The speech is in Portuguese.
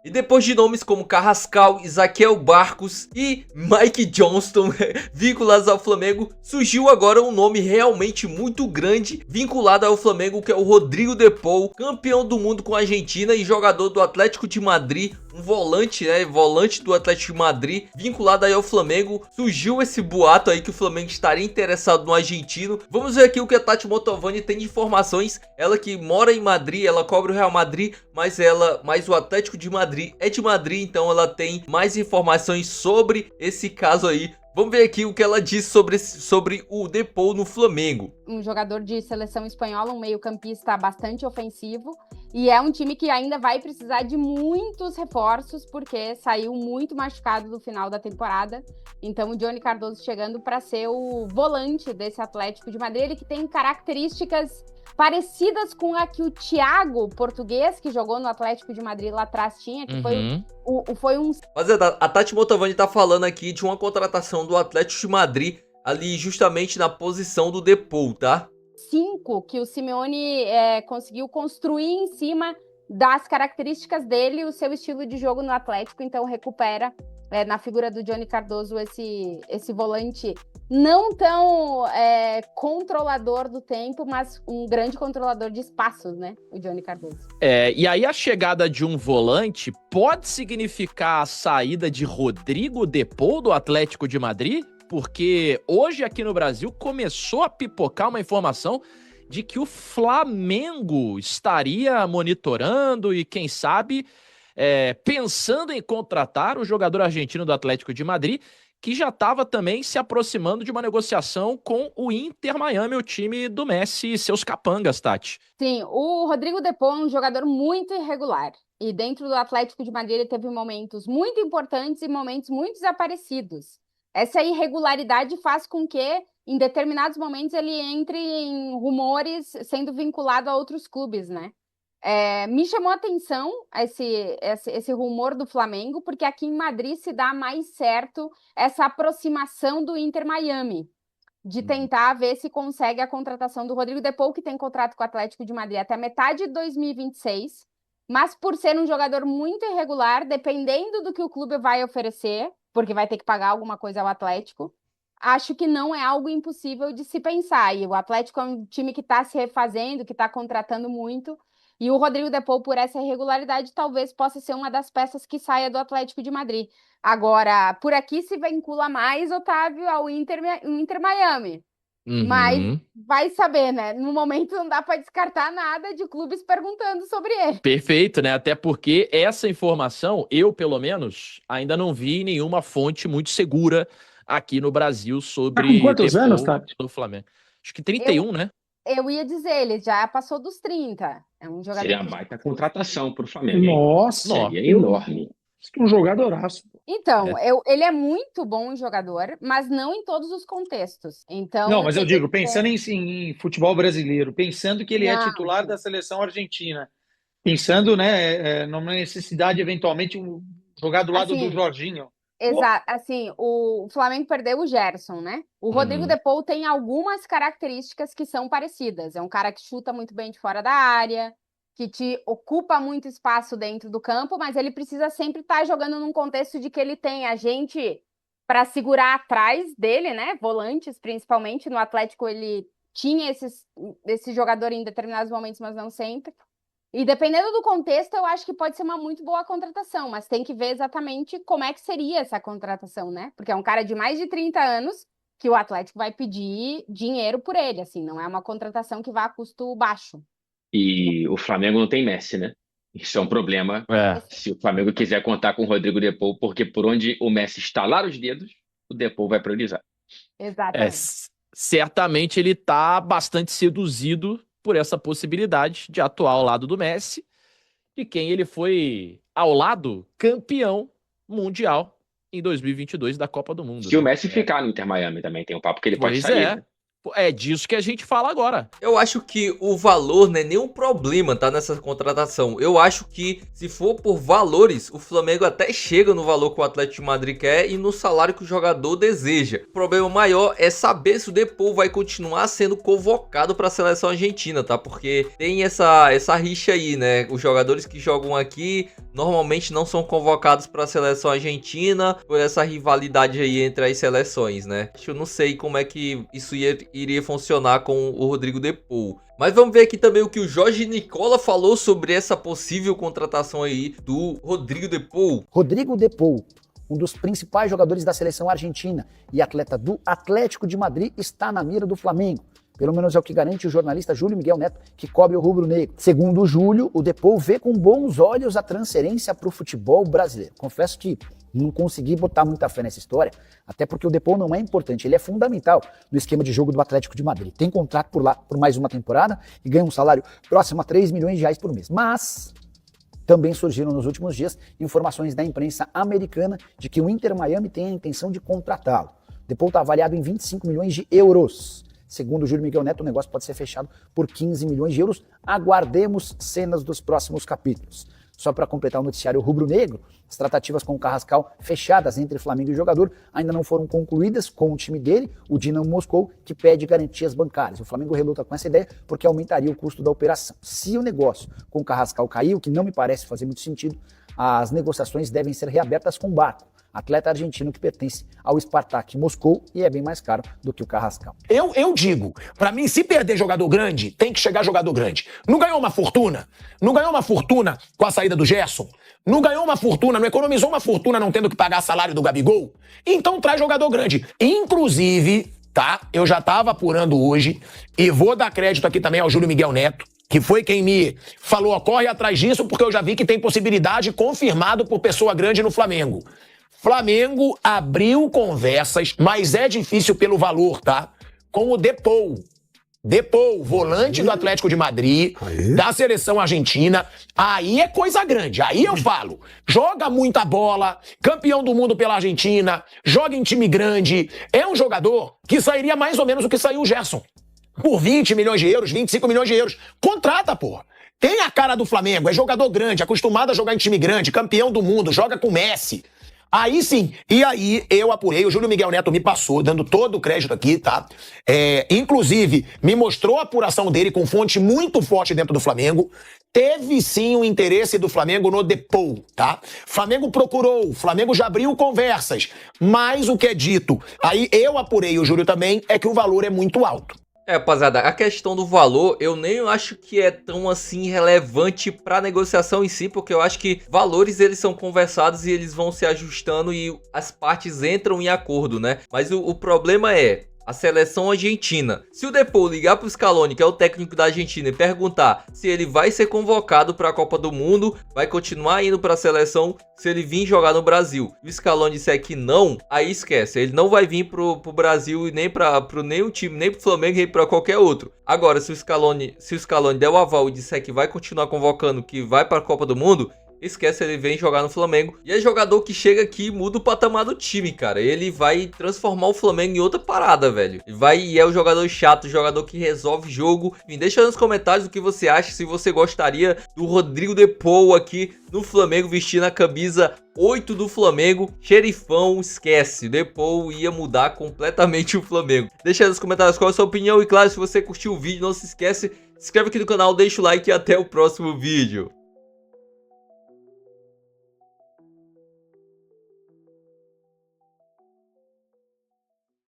E depois de nomes como Carrascal, Isaquiel Barcos e Mike Johnston vinculados ao Flamengo, surgiu agora um nome realmente muito grande vinculado ao Flamengo, que é o Rodrigo De Paul, campeão do mundo com a Argentina e jogador do Atlético de Madrid, um volante, né, volante do Atlético de Madrid, vinculado aí ao Flamengo. Surgiu esse boato aí que o Flamengo estaria interessado no argentino. Vamos ver aqui o que a Tati Motovani tem de informações. Ela que mora em Madrid, ela cobre o Real Madrid, mas o Atlético de Madrid é de Madrid, então ela tem mais informações sobre esse caso aí. Vamos ver aqui o que ela diz sobre o De Paul no Flamengo. Um jogador de seleção espanhola, um meio-campista bastante ofensivo. E é um time que ainda vai precisar de muitos reforços, porque saiu muito machucado no final da temporada. Então o Johnny Cardoso chegando para ser o volante desse Atlético de Madrid, ele que tem características parecidas com a que o Thiago, português, que jogou no Atlético de Madrid lá atrás, tinha, que foi um... Mas a Tati Motovani tá falando aqui de uma contratação do Atlético de Madrid, ali justamente na posição do De Paul, tá? 5 que o Simeone conseguiu construir em cima das características dele, o seu estilo de jogo no Atlético, então recupera na figura do Johnny Cardoso esse volante não tão controlador do tempo, mas um grande controlador de espaços, né, o Johnny Cardoso. E aí a chegada de um volante pode significar a saída de Rodrigo De Paul do Atlético de Madrid? Porque hoje aqui no Brasil começou a pipocar uma informação de que o Flamengo estaria monitorando e, quem sabe, pensando em contratar o jogador argentino do Atlético de Madrid, que já estava também se aproximando de uma negociação com o Inter Miami, o time do Messi e seus capangas, Tati. Sim, o Rodrigo De Paul é um jogador muito irregular. E dentro do Atlético de Madrid ele teve momentos muito importantes e momentos muito desaparecidos. Essa irregularidade faz com que, em determinados momentos, ele entre em rumores sendo vinculado a outros clubes, né? Me chamou a atenção esse rumor do Flamengo, porque aqui em Madrid se dá mais certo essa aproximação do Inter Miami, de tentar ver se consegue a contratação do Rodrigo De Paul, que tem contrato com o Atlético de Madrid até metade de 2026, mas por ser um jogador muito irregular, dependendo do que o clube vai oferecer, porque vai ter que pagar alguma coisa ao Atlético, acho que não é algo impossível de se pensar. E o Atlético é um time que está se refazendo, que está contratando muito, e o Rodrigo De Paul, por essa irregularidade, talvez possa ser uma das peças que saia do Atlético de Madrid. Agora, por aqui se vincula mais, Otávio, ao Inter Miami. Mas vai saber, né? No momento não dá para descartar nada de clubes perguntando sobre ele. Perfeito, né? Até porque essa informação, eu pelo menos, ainda não vi nenhuma fonte muito segura aqui no Brasil sobre... Tá com quantos anos, Tati? Do Flamengo. Acho que 31, né? Eu ia dizer, ele já passou dos 30. É um jogador. Seria uma baita contratação pro Flamengo. Nossa, seria enorme. Um jogadoraço. Então, ele é muito bom jogador, mas não em todos os contextos. Então, não, mas eu digo, pensando em futebol brasileiro, pensando que ele é titular da seleção argentina, pensando, né, numa necessidade, eventualmente, jogar do lado do Jorginho. Exato. Assim, o Flamengo perdeu o Gerson, né? O Rodrigo De Paul tem algumas características que são parecidas. É um cara que chuta muito bem de fora da área, que te ocupa muito espaço dentro do campo, mas ele precisa sempre estar jogando num contexto de que ele tem a gente para segurar atrás dele, né? Volantes, principalmente. No Atlético ele tinha esse jogador em determinados momentos, mas não sempre. E dependendo do contexto, eu acho que pode ser uma muito boa contratação, mas tem que ver exatamente como é que seria essa contratação, né? Porque é um cara de mais de 30 anos que o Atlético vai pedir dinheiro por ele, assim, não é uma contratação que vá a custo baixo. E o Flamengo não tem Messi, né? Isso é um problema se o Flamengo quiser contar com o Rodrigo De Paul, porque por onde o Messi estalar os dedos, o De Paul vai priorizar. Exatamente. Certamente ele está bastante seduzido por essa possibilidade de atuar ao lado do Messi, de quem ele foi, ao lado, campeão mundial em 2022 da Copa do Mundo. Se o Messi ficar no Inter Miami também, tem um papo que ele pode sair. Né? É disso que a gente fala agora. Eu acho que o valor não é nenhum problema, tá, nessa contratação. Eu acho que, se for por valores, o Flamengo até chega no valor que o Atlético de Madrid quer e no salário que o jogador deseja. O problema maior é saber se o De Paul vai continuar sendo convocado para a seleção argentina, tá? Porque tem essa rixa aí, né? Os jogadores que jogam aqui normalmente não são convocados para a seleção argentina por essa rivalidade aí entre as seleções, né? Eu não sei como é que isso iria funcionar com o Rodrigo de Paul. Mas vamos ver aqui também o que o Jorge Nicola falou sobre essa possível contratação aí do Rodrigo de Paul. Rodrigo de Paul, um dos principais jogadores da seleção argentina e atleta do Atlético de Madrid, está na mira do Flamengo. Pelo menos é o que garante o jornalista Júlio Miguel Neto, que cobre o rubro-negro. Segundo o Júlio, o de Paul vê com bons olhos a transferência para o futebol brasileiro. Confesso que não consegui botar muita fé nessa história, até porque o de Paul não é importante, ele é fundamental no esquema de jogo do Atlético de Madrid. Tem contrato por lá por mais uma temporada e ganha um salário próximo a 3 milhões de reais por mês. Mas também surgiram nos últimos dias informações da imprensa americana de que o Inter Miami tem a intenção de contratá-lo. O de Paul está avaliado em 25 milhões de euros. Segundo o Júlio Miguel Neto, o negócio pode ser fechado por 15 milhões de euros. Aguardemos cenas dos próximos capítulos. Só para completar o noticiário rubro-negro, as tratativas com o Carrascal fechadas entre Flamengo e o jogador ainda não foram concluídas com o time dele, o Dinamo Moscou, que pede garantias bancárias. O Flamengo reluta com essa ideia porque aumentaria o custo da operação. Se o negócio com o Carrascal cair, o que não me parece fazer muito sentido, as negociações devem ser reabertas com o Barco, atleta argentino que pertence ao Spartak Moscou e é bem mais caro do que o Carrascal. Eu digo, pra mim, se perder jogador grande, tem que chegar jogador grande. Não ganhou uma fortuna? Não ganhou uma fortuna com a saída do Gerson? Não ganhou uma fortuna, não economizou uma fortuna não tendo que pagar salário do Gabigol? Então traz jogador grande. Inclusive, tá? Eu já tava apurando hoje e vou dar crédito aqui também ao Júlio Miguel Neto, que foi quem me falou, ó, corre atrás disso, porque eu já vi que tem possibilidade confirmado por pessoa grande no Flamengo. Flamengo abriu conversas, mas é difícil pelo valor, tá? Com o de Paul. De Paul, volante do Atlético de Madrid, da seleção argentina. Aí é coisa grande, aí eu falo. Joga muita bola, campeão do mundo pela Argentina, joga em time grande. É um jogador que sairia mais ou menos o que saiu o Gerson. Por 20 milhões de euros, 25 milhões de euros. Contrata, porra. Tem a cara do Flamengo, é jogador grande, acostumado a jogar em time grande, campeão do mundo, joga com Messi. Aí sim, e aí eu apurei, o Júlio Miguel Neto me passou, dando todo o crédito aqui, tá? Inclusive, me mostrou a apuração dele com fonte muito forte dentro do Flamengo. Teve sim o interesse do Flamengo no de Paul, tá? Flamengo procurou, Flamengo já abriu conversas, mas o que é dito, aí eu apurei, o Júlio também, é que o valor é muito alto. Rapaziada, a questão do valor, eu nem acho que é tão assim relevante pra negociação em si, porque eu acho que valores eles são conversados e eles vão se ajustando e as partes entram em acordo, né? Mas o problema é a seleção argentina. Se o de Paul ligar pro Scaloni, que é o técnico da Argentina, e perguntar se ele vai ser convocado para a Copa do Mundo, vai continuar indo para a seleção, se ele vir jogar no Brasil, e o Scaloni disser que não, aí esquece, ele não vai vir pro Brasil e nem pro nenhum time, nem pro Flamengo, nem para qualquer outro. Agora, se o Scaloni der o aval e disser que vai continuar convocando, que vai para a Copa do Mundo, esquece, ele vem jogar no Flamengo. E é jogador que chega aqui e muda o patamar do time, cara. Ele vai transformar o Flamengo em outra parada, velho. E é o jogador chato, o jogador que resolve jogo. Enfim, deixa nos comentários o que você acha, se você gostaria do Rodrigo de Paul aqui no Flamengo, vestindo a camisa 8 do Flamengo. Xerifão, esquece. O de Paul ia mudar completamente o Flamengo. Deixa aí nos comentários qual é a sua opinião. E claro, se você curtiu o vídeo, não se esquece, se inscreve aqui no canal, deixa o like e até o próximo vídeo.